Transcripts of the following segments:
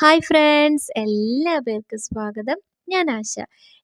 Hi friends, എല്ലാവർക്കും സ്വാഗതം. ഞാൻ ആശ.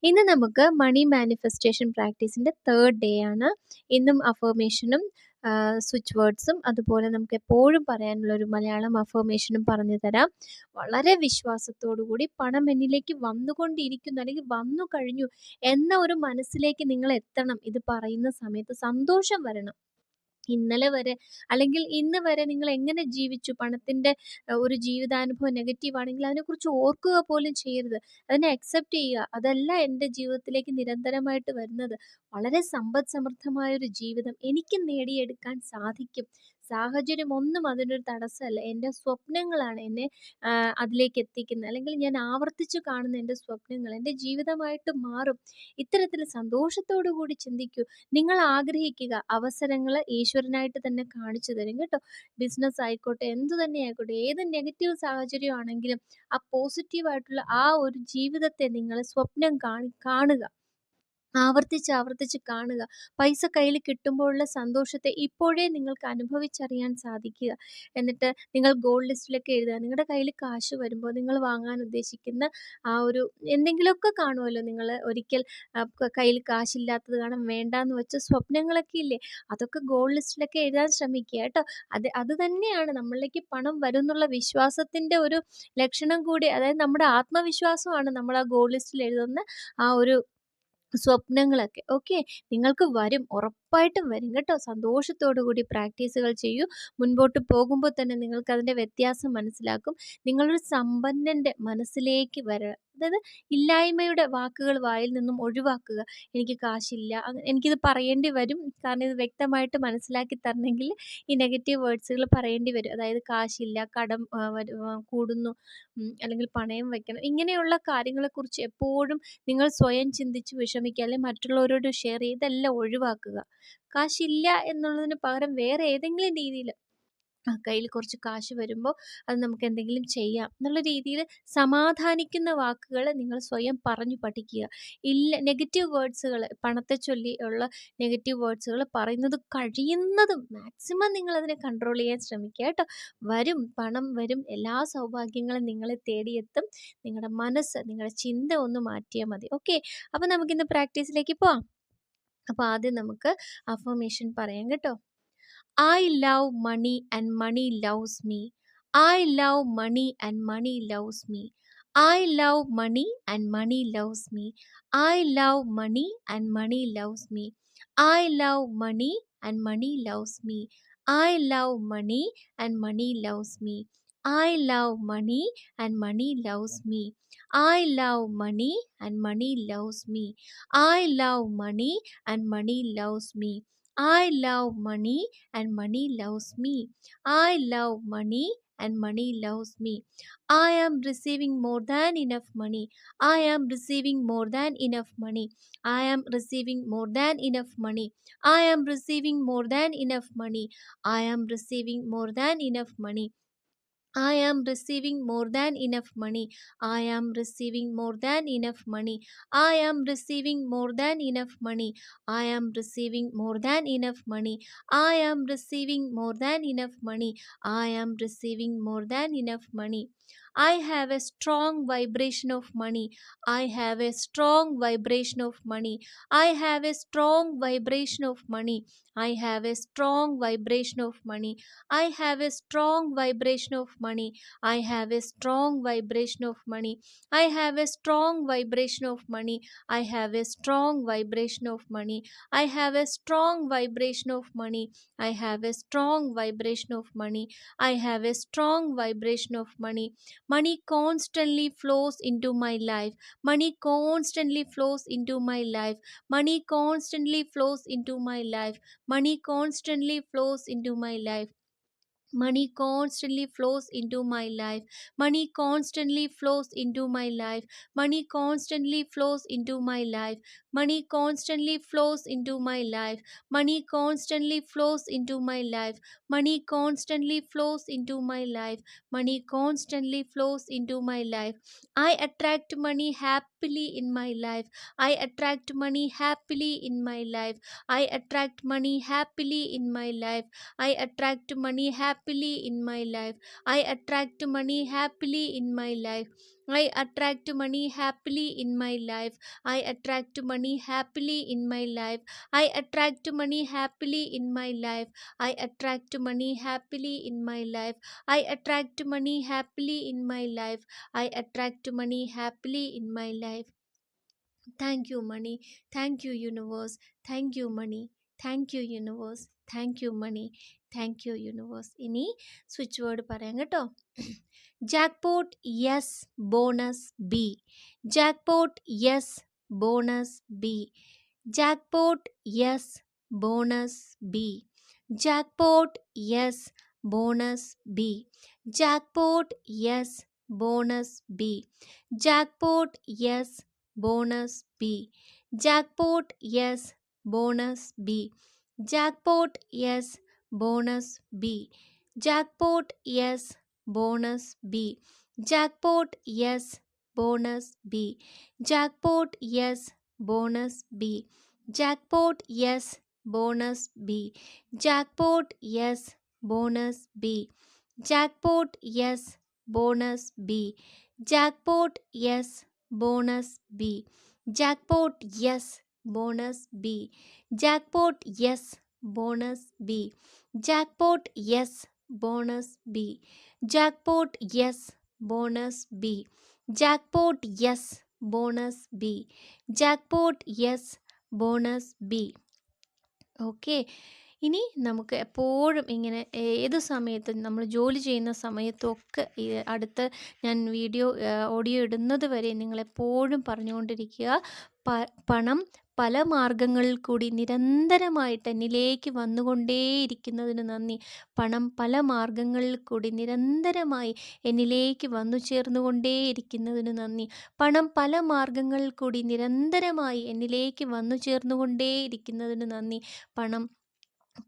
ഇന്ന് നമുക്ക് മണി മാനിഫെസ്റ്റേഷൻ പ്രാക്ടീസിൻ്റെ തേർഡ് ഡേ ആണ്. ഇന്നും അഫർമേഷനും സ്വിച്ച് വേർഡ്സും അതുപോലെ നമുക്ക് എപ്പോഴും പറയാനുള്ള ഒരു മലയാളം അഫർമേഷനും പറഞ്ഞു തരാം. വളരെ വിശ്വാസത്തോടു കൂടി പണം എന്നിലേക്ക് വന്നുകൊണ്ടിരിക്കുന്നു അല്ലെങ്കിൽ വന്നു കഴിഞ്ഞു എന്ന ഒരു മനസ്സിലേക്ക് നിങ്ങൾ എത്തണം. ഇത് പറയുന്ന സമയത്ത് സന്തോഷം വരണം. ഇന്നലെ വരെ അല്ലെങ്കിൽ ഇന്ന് വരെ നിങ്ങൾ എങ്ങനെ ജീവിച്ചു, പണത്തിൻ്റെ ഒരു ജീവിതാനുഭവം നെഗറ്റീവ് ആണെങ്കിൽ അതിനെക്കുറിച്ച് ഓർക്കുക പോലും ചെയ്യരുത്. അതിനെ അക്സെപ്റ്റ് ചെയ്യുക. അതല്ല എൻ്റെ ജീവിതത്തിലേക്ക് നിരന്തരമായിട്ട് വരുന്നത്. വളരെ സമ്പദ് സമൃദ്ധമായൊരു ജീവിതം എനിക്ക് നേടിയെടുക്കാൻ സാധിക്കും. സാഹചര്യം ഒന്നും അതിനൊരു തടസ്സമല്ല. എൻ്റെ സ്വപ്നങ്ങളാണ് എന്നെ അതിലേക്ക് എത്തിക്കുന്നത്. അല്ലെങ്കിൽ ഞാൻ ആവർത്തിച്ച് കാണുന്ന എൻ്റെ സ്വപ്നങ്ങൾ എൻ്റെ ജീവിതമായിട്ട് മാറും. ഇത്തരത്തിൽ സന്തോഷത്തോടു കൂടി ചിന്തിക്കൂ. നിങ്ങൾ ആഗ്രഹിക്കുക. അവസരങ്ങൾ ഈശ്വരനായിട്ട് തന്നെ കാണിച്ചു തരും കേട്ടോ. ബിസിനസ് ആയിക്കോട്ടെ, എന്തു തന്നെ ആയിക്കോട്ടെ, ഏത് നെഗറ്റീവ് സാഹചര്യം ആണെങ്കിലും ആ പോസിറ്റീവായിട്ടുള്ള ആ ഒരു ജീവിതത്തെ നിങ്ങൾ സ്വപ്നം കാണുക. ആവർത്തിച്ച് ആവർത്തിച്ച് കാണുക. പൈസ കയ്യിൽ കിട്ടുമ്പോഴുള്ള സന്തോഷത്തെ ഇപ്പോഴേ നിങ്ങൾക്ക് അനുഭവിച്ചറിയാൻ സാധിക്കുക. എന്നിട്ട് നിങ്ങൾ ഗോൾ ലിസ്റ്റിലൊക്കെ എഴുതുക. നിങ്ങളുടെ കയ്യിൽ കാശ് വരുമ്പോൾ നിങ്ങൾ വാങ്ങാൻ ഉദ്ദേശിക്കുന്ന ആ ഒരു എന്തെങ്കിലുമൊക്കെ കാണുമല്ലോ. നിങ്ങൾ ഒരിക്കൽ കയ്യിൽ കാശില്ലാത്തത് കാണാൻ വേണ്ടാന്ന് വെച്ച സ്വപ്നങ്ങളൊക്കെ ഇല്ലേ, അതൊക്കെ ഗോൾ ലിസ്റ്റിലൊക്കെ എഴുതാൻ ശ്രമിക്കുക കേട്ടോ. അത് തന്നെയാണ് നമ്മളിലേക്ക് പണം വരും എന്നുള്ള വിശ്വാസത്തിൻ്റെ ഒരു ലക്ഷണം കൂടി. അതായത് നമ്മുടെ ആത്മവിശ്വാസമാണ് നമ്മൾ ആ ഗോൾ ലിസ്റ്റിൽ എഴുതുന്ന ആ ഒരു സ്വപ്നങ്ങളൊക്കെ. ഓക്കെ, നിങ്ങൾക്ക് വരും, ഉറപ്പായിട്ടും വരും കേട്ടോ. സന്തോഷത്തോടു കൂടി പ്രാക്ടീസുകൾ ചെയ്യൂ. മുൻപോട്ട് പോകുമ്പോൾ തന്നെ നിങ്ങൾക്ക് അതിൻ്റെ വ്യത്യാസം മനസ്സിലാക്കും. നിങ്ങളൊരു സമ്പന്നൻ്റെ മനസ്സിലേക്ക് വരിക. അതായത് ഇല്ലായ്മയുടെ വാക്കുകൾ വായിൽ നിന്നും ഒഴിവാക്കുക. എനിക്ക് കാശില്ല, എനിക്കിത് പറയേണ്ടി വരും. കാരണം ഇത് വ്യക്തമായിട്ട് മനസ്സിലാക്കി തരണമെങ്കിൽ ഈ നെഗറ്റീവ് വേർഡ്സുകൾ പറയേണ്ടി വരും. അതായത് കാശില്ല, കടം കൂടുന്നു, അല്ലെങ്കിൽ പണയം വയ്ക്കണം, ഇങ്ങനെയുള്ള കാര്യങ്ങളെക്കുറിച്ച് എപ്പോഴും നിങ്ങൾ സ്വയം ചിന്തിച്ച് വിഷമിക്കുക, അല്ലെങ്കിൽ മറ്റുള്ളവരോട് ഷെയർ ചെയ്ത് ഇതെല്ലാം ഒഴിവാക്കുക. കാശില്ല എന്നുള്ളതിന് പകരം വേറെ ഏതെങ്കിലും രീതിയിൽ കയ്യിൽ കുറച്ച് കാശ് വരുമ്പോൾ അത് നമുക്ക് എന്തെങ്കിലും ചെയ്യാം എന്നുള്ള രീതിയിൽ സമാധാനിക്കുന്ന വാക്കുകൾ നിങ്ങൾ സ്വയം പറഞ്ഞു പഠിക്കുക. ഇല്ല, നെഗറ്റീവ് വേർഡ്സുകൾ, പണത്തെ ചൊല്ലി ഉള്ള നെഗറ്റീവ് വേർഡ്സുകൾ പറയുന്നത് കഴിയുന്നതും മാക്സിമം നിങ്ങൾ അതിനെ കൺട്രോൾ ചെയ്യാൻ ശ്രമിക്കുക കേട്ടോ. വരും, പണം വരും, എല്ലാ സൗഭാഗ്യങ്ങളും നിങ്ങളെ തേടിയെത്തും. നിങ്ങളുടെ മനസ്സ്, നിങ്ങളുടെ ചിന്ത ഒന്ന് മാറ്റിയാൽ മതി. ഓക്കെ, അപ്പോൾ നമുക്കിന്ന് പ്രാക്ടീസിലേക്ക് പോവാം. അപ്പോൾ ആദ്യം നമുക്ക് അഫർമേഷൻ പറയാം കേട്ടോ. I love money and money loves me. I love money and money loves me. I love money and money loves me. I love money and money loves me. I love money and money loves me. I love money and money loves me. I love money and money loves me. I love money and money loves me. I love money and money loves me. I love money and money loves me. I love money and money loves me. I am receiving more than enough money. I am receiving more than enough money. I am receiving more than enough money. I am receiving more than enough money. I am receiving more than enough money. I am receiving more than enough money. I am receiving more than enough money. I am receiving more than enough money. I am receiving more than enough money. I am receiving more than enough money. I am receiving more than enough money. I have a strong vibration of money. I have a strong vibration of money. I have a strong vibration of money. I have a strong vibration of money. I have a strong vibration of money. I have a strong vibration of money. I have a strong vibration of money. I have a strong vibration of money. I have a strong vibration of money. I have a strong vibration of money. I have a strong vibration of money. Money constantly flows into my life. Money constantly flows into my life. Money constantly flows into my life. Money constantly flows into my life. Money constantly flows into my life. Money constantly flows into my life. Money constantly flows into my life. Money constantly flows into my life. Money constantly flows into my life. Money constantly flows into my life. Money constantly flows into my life. I attract money happily happily in my life. I attract money happily in my life. I attract money happily in my life. I attract money happily in my life. I attract money happily in my life. I attract money happily in my life. I attract money happily in my life. I attract money happily in my life. I attract money happily in my life. I attract money happily in my life. I attract money happily in my life. Thank you, money. Thank you, universe. Thank you, money. Thank you, universe. Thank you, money. Thank you, universe. ഇനി switch word പറയാം കേട്ടോ. Jackpot yes bonus B. Jackpot yes bonus B. Jackpot yes bonus B. Jackpot yes bonus B. Jackpot yes bonus B. Jackpot yes bonus B. Jackpot yes bonus B. Jackpot yes bonus B. Jackpot yes bonus B. Jackpot yes bonus B. Jackpot yes bonus B. Jackpot yes bonus B. Jackpot yes bonus B. Jackpot yes bonus B. Jackpot yes bonus B. Jackpot yes bonus B. Jackpot yes bonus B. Jackpot yes bonus B. Jackpot yes bonus B. Jackpot yes bonus B. Jackpot yes bonus B. Okay. ഇനി നമുക്ക് എപ്പോഴും ഇങ്ങനെ ഏത് സമയത്തും നമ്മൾ ജോലി ചെയ്യുന്ന സമയത്തൊക്കെ ഈ അടുത്ത് ഞാൻ ഓഡിയോ ഇടുന്നത് വരെ നിങ്ങളെപ്പോഴും പറഞ്ഞുകൊണ്ടിരിക്കുക, പണം പല മാർഗങ്ങളിൽ കൂടി നിരന്തരമായിട്ട് എന്നിലേക്ക് വന്നുകൊണ്ടേയിരിക്കുന്നതിന് നന്ദി. പണം പല മാർഗങ്ങളിൽ കൂടി നിരന്തരമായി എന്നിലേക്ക് വന്നു ചേർന്നുകൊണ്ടേയിരിക്കുന്നതിന് നന്ദി. പണം പല മാർഗങ്ങളിൽ കൂടി നിരന്തരമായി എന്നിലേക്ക് വന്നു ചേർന്നുകൊണ്ടേയിരിക്കുന്നതിന് നന്ദി. പണം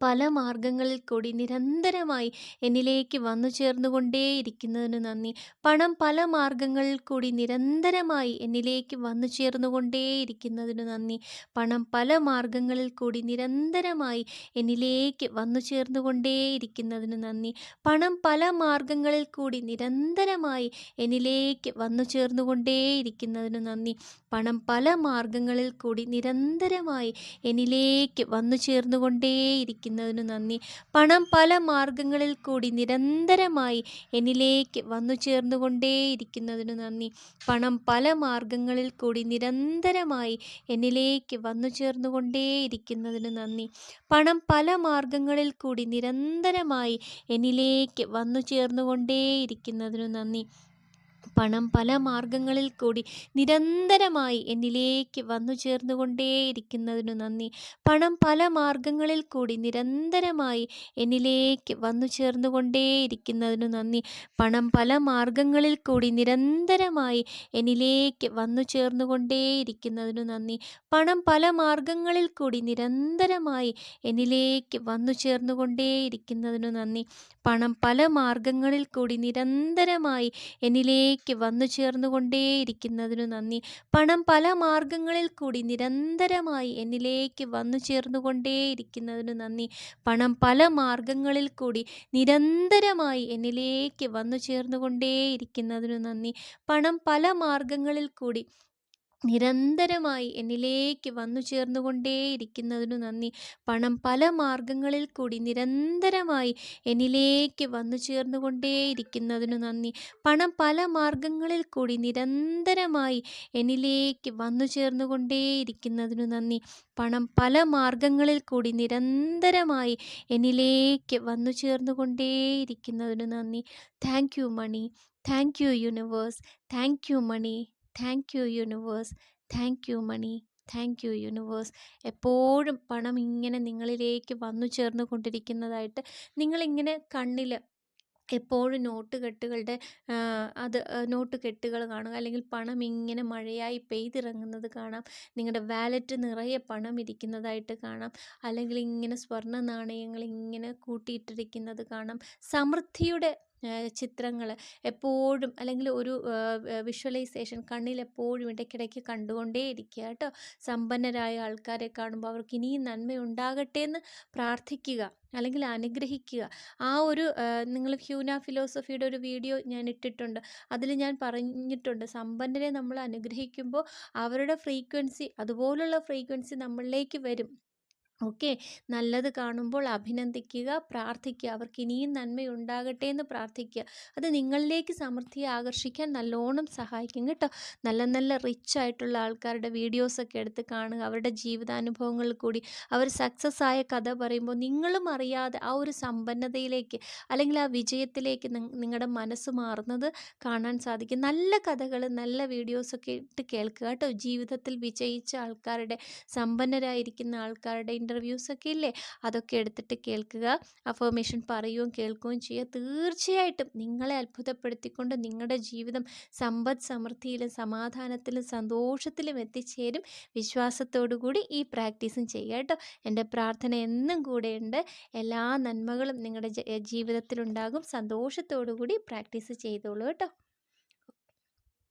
പല മാർഗങ്ങളിൽ കൂടി നിരന്തരമായി എന്നിലേക്ക് വന്നു ചേർന്നുകൊണ്ടേയിരിക്കുന്നതിന് നന്ദി. പണം പല മാർഗങ്ങളിൽ കൂടി നിരന്തരമായി എന്നിലേക്ക് വന്നു ചേർന്നുകൊണ്ടേയിരിക്കുന്നതിന് നന്ദി. പണം പല മാർഗങ്ങളിൽ കൂടി നിരന്തരമായി എന്നിലേക്ക് വന്നു ചേർന്നുകൊണ്ടേയിരിക്കുന്നതിന് നന്ദി. പണം പല മാർഗങ്ങളിൽ കൂടി നിരന്തരമായി എന്നിലേക്ക് വന്നു ചേർന്നുകൊണ്ടേയിരിക്കുന്നതിന് നന്ദി. പണം പല മാർഗങ്ങളിൽ കൂടി നിരന്തരമായി എന്നിലേക്ക് വന്നു ചേർന്നുകൊണ്ടേയിരിക്കുന്നതിനു നന്ദി. പണം പല മാർഗങ്ങളിൽ കൂടി നിരന്തരമായി എന്നിലേക്ക് വന്നു ചേർന്നുകൊണ്ടേയിരിക്കുന്നതിനു നന്ദി. പണം പല മാർഗങ്ങളിൽ കൂടി നിരന്തരമായി എന്നിലേക്ക് വന്നു ചേർന്നുകൊണ്ടേയിരിക്കുന്നതിനു നന്ദി. പണം പല മാർഗങ്ങളിൽ കൂടി നിരന്തരമായി എന്നിലേക്ക് വന്നു ചേർന്നുകൊണ്ടേയിരിക്കുന്നതിനു നന്ദി. പണം പല മാർഗങ്ങളിൽ കൂടി നിരന്തരമായി എന്നിലേക്ക് വന്നു ചേർന്നുകൊണ്ടേയിരിക്കുന്നതിനു നന്ദി. പണം പല മാർഗങ്ങളിൽ കൂടി നിരന്തരമായി എന്നിലേക്ക് വന്നു ചേർന്നുകൊണ്ടേയിരിക്കുന്നതിനു നന്ദി. പണം പല മാർഗങ്ങളിൽ കൂടി നിരന്തരമായി എന്നിലേക്ക് വന്നു ചേർന്നുകൊണ്ടേയിരിക്കുന്നതിനു നന്ദി. പണം പല മാർഗങ്ങളിൽ കൂടി നിരന്തരമായി എന്നിലേക്ക് വന്നു ചേർന്നുകൊണ്ടേയിരിക്കുന്നതിനു നന്ദി. പണം പല മാർഗങ്ങളിൽ കൂടി നിരന്തരമായി എന്നിലേക്ക് വന്നു ചേർന്നുകൊണ്ടേയിരിക്കുന്നതിനു നന്ദി. പണം പല മാർഗങ്ങളിൽ കൂടി നിരന്തരമായി എന്നിലേക്ക് വന്നു ചേർന്നുകൊണ്ടേയിരിക്കുന്നതിനു നന്ദി. പണം പല മാർഗങ്ങളിൽ കൂടി നിരന്തരമായി എന്നിലേക്ക് വന്നു ചേർന്നുകൊണ്ടേയിരിക്കുന്നതിനു നന്ദി. പണം പല മാർഗങ്ങളിൽ കൂടി നിരന്തരമായി എന്നിലേക്ക് വന്നു ചേർന്നുകൊണ്ടേയിരിക്കുന്നതിനു നന്ദി. പണം പല മാർഗങ്ങളിൽ കൂടി നിരന്തരമായി എന്നിലേക്ക് വന്നു ചേർന്നുകൊണ്ടേയിരിക്കുന്നതിനു നന്ദി. പണം പല മാർഗങ്ങളിൽ കൂടി നിരന്തരമായി എന്നിലേക്ക് വന്നു ചേർന്നുകൊണ്ടേയിരിക്കുന്നതിനു നന്ദി. പണം പല മാർഗങ്ങളിൽ കൂടി നിരന്തരമായി എന്നിലേക്ക് വന്നു ചേർന്നുകൊണ്ടേയിരിക്കുന്നതിനു നന്ദി. Thank you money. Thank you universe. Thank you money. Thank you universe. Thank you money. Thank you universe. എപ്പോഴും പണം ഇങ്ങനെ നിങ്ങളിലേക്ക് വന്നു ചേർന്ന് കൊണ്ടിരിക്കുന്നതായിട്ട് നിങ്ങളിങ്ങനെ കണ്ണിൽ എപ്പോഴും നോട്ട് കെട്ടുകൾ കാണുക, അല്ലെങ്കിൽ പണം ഇങ്ങനെ മഴയായി പെയ്തിറങ്ങുന്നത് കാണാം. നിങ്ങളുടെ വാലറ്റ് നിറയെ പണം ഇരിക്കുന്നതായിട്ട് കാണാം. അല്ലെങ്കിൽ ഇങ്ങനെ സ്വർണ്ണ നാണയങ്ങൾ ഇങ്ങനെ കൂട്ടിയിട്ടിരിക്കുന്നത് കാണാം. സമൃദ്ധിയുടെ ചിത്രങ്ങൾ എപ്പോഴും അല്ലെങ്കിൽ ഒരു വിഷ്വലൈസേഷൻ കണ്ണിൽ എപ്പോഴും ഇടയ്ക്കിടയ്ക്ക് കണ്ടുകൊണ്ടേ ഇരിക്കുക കേട്ടോ. സമ്പന്നരായ ആൾക്കാരെ കാണുമ്പോൾ അവർക്ക് ഇനിയും നന്മയുണ്ടാകട്ടെ എന്ന് പ്രാർത്ഥിക്കുക അല്ലെങ്കിൽ അനുഗ്രഹിക്കുക. ആ ഒരു നിങ്ങൾ ഹ്യൂന ഫിലോസഫിയുടെ ഒരു വീഡിയോ ഞാൻ ഇട്ടിട്ടുണ്ട്. അതിൽ ഞാൻ പറഞ്ഞിട്ടുണ്ട്, സമ്പന്നരെ നമ്മൾ അനുഗ്രഹിക്കുമ്പോൾ അവരുടെ ഫ്രീക്വൻസി, അതുപോലുള്ള ഫ്രീക്വൻസി നമ്മളിലേക്ക് വരും. ഓക്കെ, നല്ലത് കാണുമ്പോൾ അഭിനന്ദിക്കുക, പ്രാർത്ഥിക്കുക, അവർക്ക് ഇനിയും നന്മയുണ്ടാകട്ടെ എന്ന് പ്രാർത്ഥിക്കുക. അത് നിങ്ങളിലേക്ക് സമൃദ്ധിയെ ആകർഷിക്കാൻ നല്ലോണം സഹായിക്കും കേട്ടോ. നല്ല നല്ല റിച്ച് ആയിട്ടുള്ള ആൾക്കാരുടെ വീഡിയോസൊക്കെ എടുത്ത് കാണുക. അവരുടെ ജീവിതാനുഭവങ്ങളിൽ കൂടി അവർ സക്സസ് ആയ കഥ പറയുമ്പോൾ നിങ്ങളും അറിയാതെ ആ ഒരു സമ്പന്നതയിലേക്ക് അല്ലെങ്കിൽ ആ വിജയത്തിലേക്ക് നിങ്ങളുടെ മനസ്സ് മാറുന്നത് കാണാൻ സാധിക്കും. നല്ല കഥകൾ, നല്ല വീഡിയോസൊക്കെ ഇട്ട് കേൾക്കുക കേട്ടോ. ജീവിതത്തിൽ വിജയിച്ച ആൾക്കാരുടെ, സമ്പന്നരായിരിക്കുന്ന ആൾക്കാരുടെ ഇൻ്റർവ്യൂസൊക്കെ ഇല്ലേ, അതൊക്കെ എടുത്തിട്ട് കേൾക്കുക. അഫർമേഷൻ പറയുകയും കേൾക്കുകയും ചെയ്യുക. തീർച്ചയായിട്ടും നിങ്ങളെ അത്ഭുതപ്പെടുത്തിക്കൊണ്ട് നിങ്ങളുടെ ജീവിതം സമ്പദ് സമൃദ്ധിയിലും സമാധാനത്തിലും സന്തോഷത്തിലും എത്തിച്ചേരും. വിശ്വാസത്തോടു കൂടി ഈ പ്രാക്ടീസും ചെയ്യുക കേട്ടോ. എൻ്റെ പ്രാർത്ഥന എന്നും കൂടെയുണ്ട്. എല്ലാ നന്മകളും നിങ്ങളുടെ ജീവിതത്തിലുണ്ടാകും. സന്തോഷത്തോടു കൂടി പ്രാക്ടീസ് ചെയ്തോളൂ കേട്ടോ.